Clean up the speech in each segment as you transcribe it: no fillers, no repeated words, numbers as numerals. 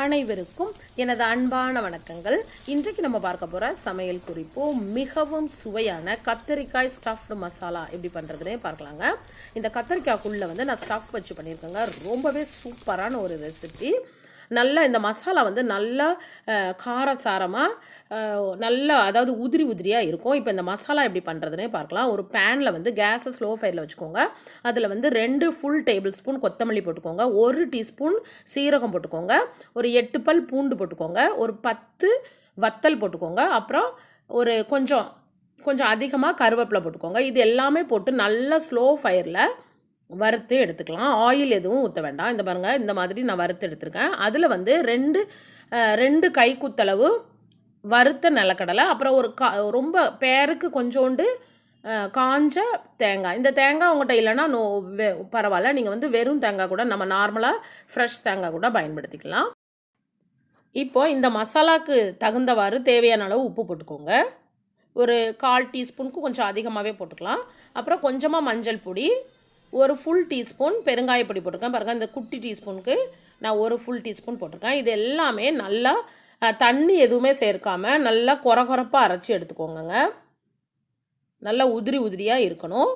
அனைவருக்கும் எனது அன்பான வணக்கங்கள். இன்றைக்கு நம்ம பார்க்க போகிற சமையல் குறிப்பு மிகவும் சுவையான கத்தரிக்காய் ஸ்டஃப்டு மசாலா எப்படி பண்ணுறதுனே பார்க்கலாங்க. இந்த கத்தரிக்காய்க்குள்ளே நான் ஸ்டஃப் வச்சு பண்ணியிருக்கேங்க. ரொம்பவே சூப்பரான ஒரு ரெசிபி. நல்லா இந்த மசாலா நல்லா காரசாரமாக நல்லா அதாவது உதிரி உதிரியாக இருக்கும். இப்போ இந்த மசாலா எப்படி பண்ணுறதுனே பார்க்கலாம். ஒரு பேனில் கேஸை ஸ்லோ ஃபயரில் வச்சுக்கோங்க. அதில் 2 ஃபுல் டேபிள் ஸ்பூன் கொத்தமல்லி போட்டுக்கோங்க, 1 டீஸ்பூன் சீரகம் போட்டுக்கோங்க, ஒரு 8 பல் பூண்டு போட்டுக்கோங்க, ஒரு 10 வத்தல் போட்டுக்கோங்க, அப்புறம் ஒரு கொஞ்சம் அதிகமாக கருவேப்பிலை போட்டுக்கோங்க. இது எல்லாமே போட்டு நல்லா ஸ்லோ ஃபயரில் வறுத்து எடுத்துக்கலாம். ஆயில் எதுவும் ஊற்ற வேண்டாம். இந்த பாருங்கள், இந்த மாதிரி நான் வறுத்து எடுத்துருக்கேன். அதில் ரெண்டு கைக்குத்தளவு வறுத்த நிலக்கடலை, அப்புறம் ரொம்ப பேருக்கு கொஞ்சோண்டு காஞ்ச தேங்காய். இந்த தேங்காய் உங்கள்கிட்ட இல்லைன்னா பரவாயில்ல, நீங்கள் வெறும் தேங்காய் கூட, நம்ம நார்மலாக ஃப்ரெஷ் தேங்காய் கூட பயன்படுத்திக்கலாம். இப்போ இந்த மசாலாவுக்கு தகுந்தவாறு தேவையான அளவு உப்பு போட்டுக்கோங்க. ஒரு 1/4 டீஸ்பூனுக்கு கொஞ்சம் அதிகமாகவே போட்டுக்கலாம். அப்புறம் கொஞ்சமாக மஞ்சள் பொடி, ஒரு ஃபுல் டீஸ்பூன் பெருங்காயப்பொடி போட்டிருக்கேன். பாருங்கள், இந்த குட்டி டீஸ்பூனுக்கு நான் ஒரு ஃபுல் டீஸ்பூன் போட்டிருக்கேன். இது எல்லாமே நல்லா தண்ணி எதுவுமே சேர்க்காமல் நல்லா கொரகொரப்பாக அரைச்சி எடுத்துக்கோங்க. நல்லா உதிரி உதிரியாக இருக்கணும்.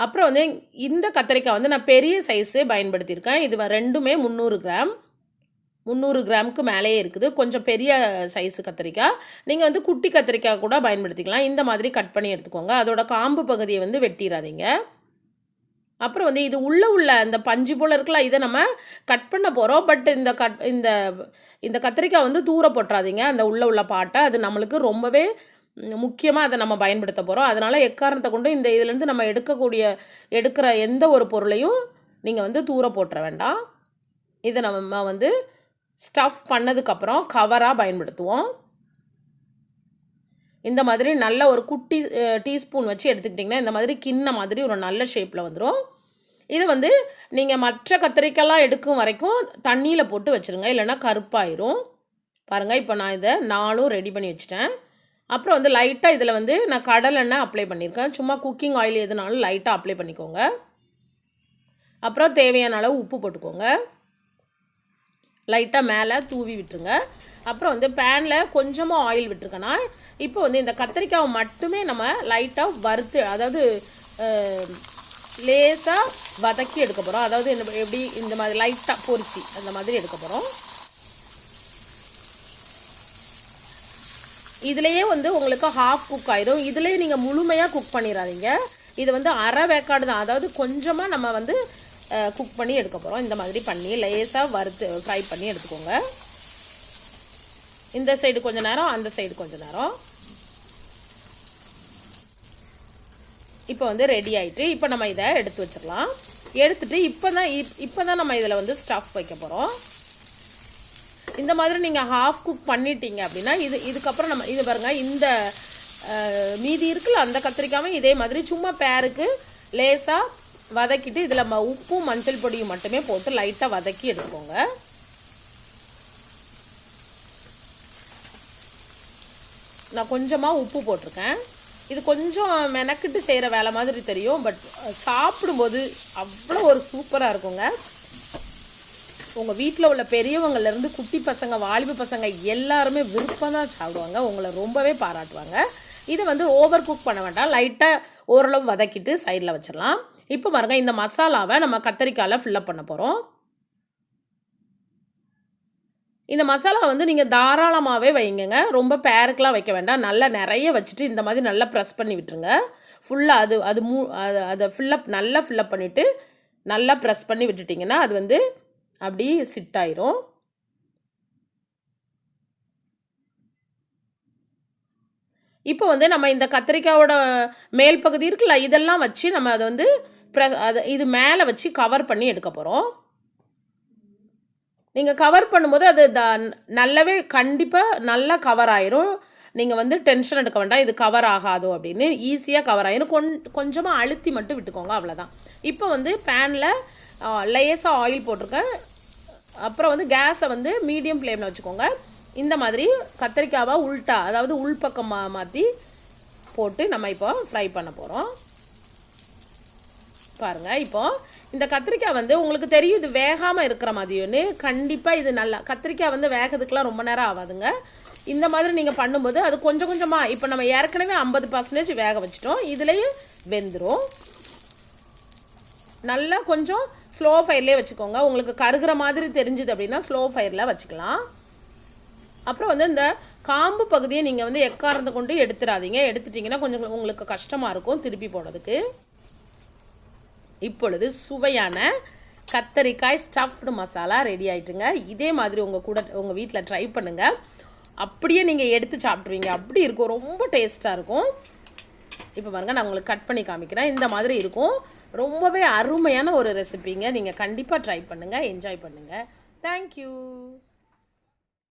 அப்புறம் இந்த கத்திரிக்காய் நான் பெரிய சைஸே பயன்படுத்தியிருக்கேன். இது ரெண்டுமே 300 கிராமுக்கு மேலேயே இருக்குது. கொஞ்சம் பெரிய சைஸு கத்திரிக்காய். நீங்கள் குட்டி கத்திரிக்காய் கூட பயன்படுத்திக்கலாம். இந்த மாதிரி கட் பண்ணி எடுத்துக்கோங்க. அதோட காம்பு பகுதியை வெட்டிடாதீங்க. அப்புறம் இது உள்ள அந்த பஞ்சு போல் இருக்கலாம், இதை நம்ம கட் பண்ண போகிறோம். பட் இந்த கத்திரிக்காய் தூர போட்டுறாதீங்க. அந்த உள்ள பாட்டை, அது நம்மளுக்கு ரொம்பவே முக்கியமாக அதை நம்ம பயன்படுத்த போகிறோம். அதனால் எக்காரணத்தை கொண்டு இதுலேருந்து நம்ம எடுக்கிற எந்த ஒரு பொருளையும் நீங்கள் தூர போட்டுற வேண்டாம். இதை நம்ம ஸ்டஃப் பண்ணதுக்கப்புறம் கவராக பயன்படுத்துவோம். இந்த மாதிரி நல்ல ஒரு குட்டி டீஸ்பூன் வச்சு எடுத்துக்கிட்டிங்கன்னா இந்த மாதிரி கிண்ண மாதிரி ஒரு நல்ல ஷேப்பில் வந்துடும். இது நீங்கள் மற்ற கத்திரிக்காய்லாம் எடுக்கும் வரைக்கும் தண்ணியில் போட்டு வச்சுருங்க, இல்லைன்னா கருப்பாயிரும். பாருங்கள், இப்போ நான் இதை 4 ரெடி பண்ணி வச்சுட்டேன். அப்புறம் லைட்டாக இதில் நான் கடலெண்ணெய் அப்ளை பண்ணியிருக்கேன். சும்மா குக்கிங் ஆயில் எதுனாலும் லைட்டாக அப்ளை பண்ணிக்கோங்க. அப்புறம் தேவையான அளவு உப்பு போட்டுக்கோங்க. லைட்டாக மேலே தூவி விட்டுருங்க. அப்புறம் பேனில் கொஞ்சமாக ஆயில் விட்டுருக்கேன்னா, இப்போ இந்த கத்திரிக்காவை மட்டுமே நம்ம லைட்டாக வறுத்து, அதாவது லேசாக வதக்கி எடுக்க போகிறோம். அதாவது எப்படி இந்த மாதிரி லைட்டாக பொரிச்சு அந்த மாதிரி எடுக்க போகிறோம். இதுலேயே உங்களுக்கு ஹாஃப் குக் ஆயிரும். இதுலேயே நீங்கள் முழுமையாக குக் பண்ணிடாதீங்க. இது அரை வேக்காடு தான். அதாவது கொஞ்சமாக நம்ம குக் பண்ணி எடுக்க போகிறோம். இந்த மாதிரி பண்ணி லேசாக வறுத்து ஃப்ரை பண்ணி எடுத்துக்கோங்க. இந்த சைடு கொஞ்சம் நேரம், அந்த சைடு கொஞ்சம் நேரம். இப்போ ரெடி ஆகிட்டு, இப்போ நம்ம இதை எடுத்து வச்சிடலாம். எடுத்துகிட்டு இப்போ தான் நம்ம இதில் ஸ்டஃப் வைக்க போகிறோம். இந்த மாதிரி நீங்கள் ஹாஃப் குக் பண்ணிட்டீங்க அப்படின்னா இதுக்கப்புறம் நம்ம இது பாருங்கள், இந்த மீதி இருக்குல்ல அந்த கத்திரிக்காவை இதே மாதிரி சும்மா பேருக்கு லேசாக வதக்கிட்டு இதில் உப்பும் மஞ்சள் பொடியும் மட்டுமே போட்டு லைட்டாக வதக்கி எடுத்துக்கோங்க. நான் கொஞ்சமாக உப்பு போட்டிருக்கேன். இது கொஞ்சம் மெனக்கிட்டு செய்கிற வேலை மாதிரி தெரியும், பட் சாப்பிடும்போது அவ்வளோ ஒரு சூப்பராக இருக்குங்க. உங்கள் வீட்டில் உள்ள பெரியவங்கள்லேருந்து குட்டி பசங்க, வாலிப பசங்க எல்லாருமே விருப்பம் தான் சாப்பிடுவாங்க. உங்களை ரொம்பவே பாராட்டுவாங்க. இதை ஓவர் குக் பண்ண வேண்டாம், லைட்டாக ஓரளவு வதக்கிட்டு சைடில் வச்சிடலாம். இப்போ பாருங்கள், இந்த மசாலாவை நம்ம கத்திரிக்காயில் ஃபில்லப் பண்ண போகிறோம். இந்த மசாலா நீங்கள் தாராளமாகவே வைங்க, ரொம்ப பேருக்கெலாம் வைக்க வேண்டாம். நல்லா நிறைய வச்சுட்டு இந்த மாதிரி நல்லா ப்ரெஸ் பண்ணி விட்டுருங்க. ஃபுல்லாக அதை நல்லா ஃபில்லப் பண்ணிவிட்டு நல்லா ப்ரெஸ் பண்ணி விட்டுட்டிங்கன்னா அது அப்படி சிட் ஆயிரும். இப்போ நம்ம இந்த கத்திரிக்காயோட மேல் பகுதி இருக்குல்ல, இதெல்லாம் வச்சு நம்ம அதை இது மேலே வச்சு கவர் பண்ணி எடுக்க போகிறோம். நீங்கள் கவர் பண்ணும்போது அது நல்லாவே கண்டிப்பாக நல்லா கவர் ஆயிரும். நீங்கள் டென்ஷன் எடுக்க வேண்டாம், இது கவர் ஆகாதோ அப்படின்னு. ஈஸியாக கவர் ஆயிரும். கொஞ்சமாக அழுத்தி மட்டும் விட்டுக்கோங்க, அவ்வளோதான். இப்போ பேனில் லேசாக ஆயில் போட்டிருக்கேன். அப்புறம் கேஸை மீடியம் ஃப்ளேமில் வச்சுக்கோங்க. இந்த மாதிரி கத்திரிக்காவை உள்டா, அதாவது உள்பக்கம் மாற்றி போட்டு நம்ம இப்போ ஃப்ரை பண்ண போகிறோம். பாருங்கள், இப்போ இந்த கத்திரிக்காய் வந்து உங்களுக்கு தெரியும் இது வேகாமல் இருக்கிற மாதிரியோன்னு. கண்டிப்பாக இது நல்லா கத்திரிக்காய் வந்து வேகிறதுக்கெலாம் ரொம்ப நேரம் ஆகாதுங்க. இந்த மாதிரி நீங்கள் பண்ணும்போது அது கொஞ்சம் கொஞ்சமாக, இப்போ நம்ம ஏற்கனவே 50% வேக வச்சிட்டோம், இதுலேயும் வெந்துடும். நல்லா கொஞ்சம் ஸ்லோ ஃபயர்லேயே வச்சுக்கோங்க. உங்களுக்கு கருகிற மாதிரி தெரிஞ்சுது அப்படின்னா ஸ்லோ ஃபயரில் வச்சுக்கலாம். அப்புறம் வந்து இந்த காம்பு பகுதியை நீங்கள் வந்து எக்காரத்தை கொண்டு எடுத்துடாதீங்க. எடுத்துட்டிங்கன்னா கொஞ்சம் உங்களுக்கு கஷ்டமாக இருக்கும் திருப்பி போடுறதுக்கு. இப்பொழுது சுவையான கத்தரிக்காய் ஸ்டஃப்டு மசாலா ரெடி ஆகிட்டுங்க. இதே மாதிரி உங்கள் வீட்டில் ட்ரை பண்ணுங்கள். அப்படியே நீங்கள் எடுத்து சாப்பிட்ருவீங்க. அப்படி இருக்கும், ரொம்ப டேஸ்ட்டாக இருக்கும். இப்போ பாருங்கள், நான் உங்களுக்கு கட் பண்ணி காமிக்கிறேன். இந்த மாதிரி இருக்கும். ரொம்பவே அருமையான ஒரு ரெசிபிங்க. நீங்கள் கண்டிப்பாக ட்ரை பண்ணுங்கள், என்ஜாய் பண்ணுங்கள். தேங்க்யூ.